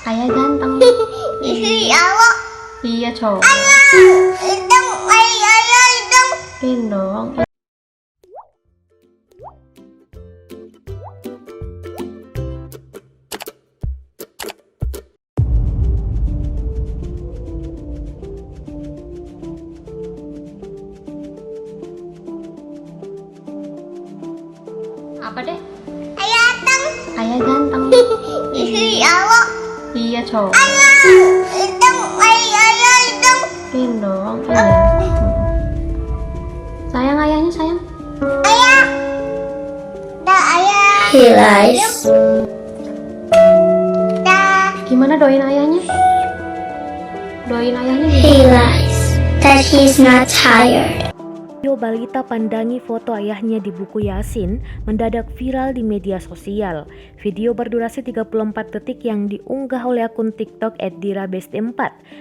Ayah ganteng. Iya, Iya cowok. Idong, ayah, idong. Gendong. Apa deh? Ayah datang. Ayah ganteng. Iya, Iya cowok. idong, ayah, idong. Gendong. Iya. Sayang ayahnya sayang. Ayah. Dah, ayah. He lies. Dah. Gimana doain ayahnya? Doain ayahnya He gimana? lies that he's not tired. Video balita pandangi foto ayahnya di buku Yasin mendadak viral di media sosial. Video berdurasi 34 detik yang diunggah oleh akun TikTok @dirabesti4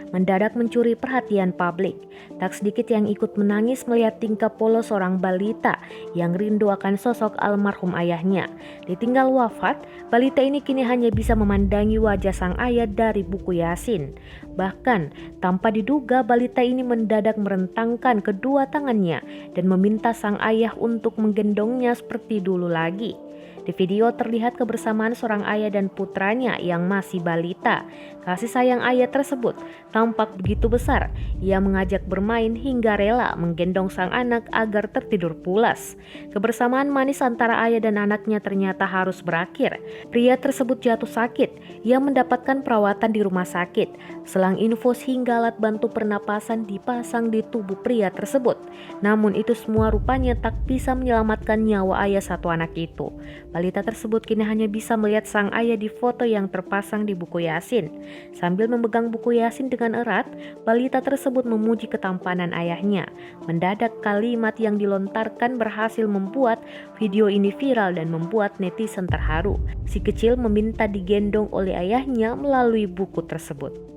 mendadak mencuri perhatian publik. Tak sedikit yang ikut menangis melihat tingkah polos seorang balita yang rindu akan sosok almarhum ayahnya. Ditinggal wafat, balita ini kini hanya bisa memandangi wajah sang ayah dari buku Yasin. Bahkan, tanpa diduga balita ini mendadak merentangkan kedua tangannya dan meminta sang ayah untuk menggendongnya seperti dulu lagi. Di video terlihat kebersamaan seorang ayah dan putranya yang masih balita. Kasih sayang ayah tersebut tampak begitu besar. Ia mengajak bermain hingga rela menggendong sang anak agar tertidur pulas. Kebersamaan manis antara ayah dan anaknya ternyata harus berakhir. Pria tersebut jatuh sakit. Ia mendapatkan perawatan di rumah sakit. Selang infus hingga alat bantu pernapasan dipasang di tubuh pria tersebut. Namun itu semua rupanya tak bisa menyelamatkan nyawa ayah satu anak itu. Balita tersebut kini hanya bisa melihat sang ayah di foto yang terpasang di buku Yasin. Sambil memegang buku Yasin dengan erat, balita tersebut memuji ketampanan ayahnya. Mendadak kalimat yang dilontarkan berhasil membuat video ini viral dan membuat netizen terharu. Si kecil meminta digendong oleh ayahnya melalui buku tersebut.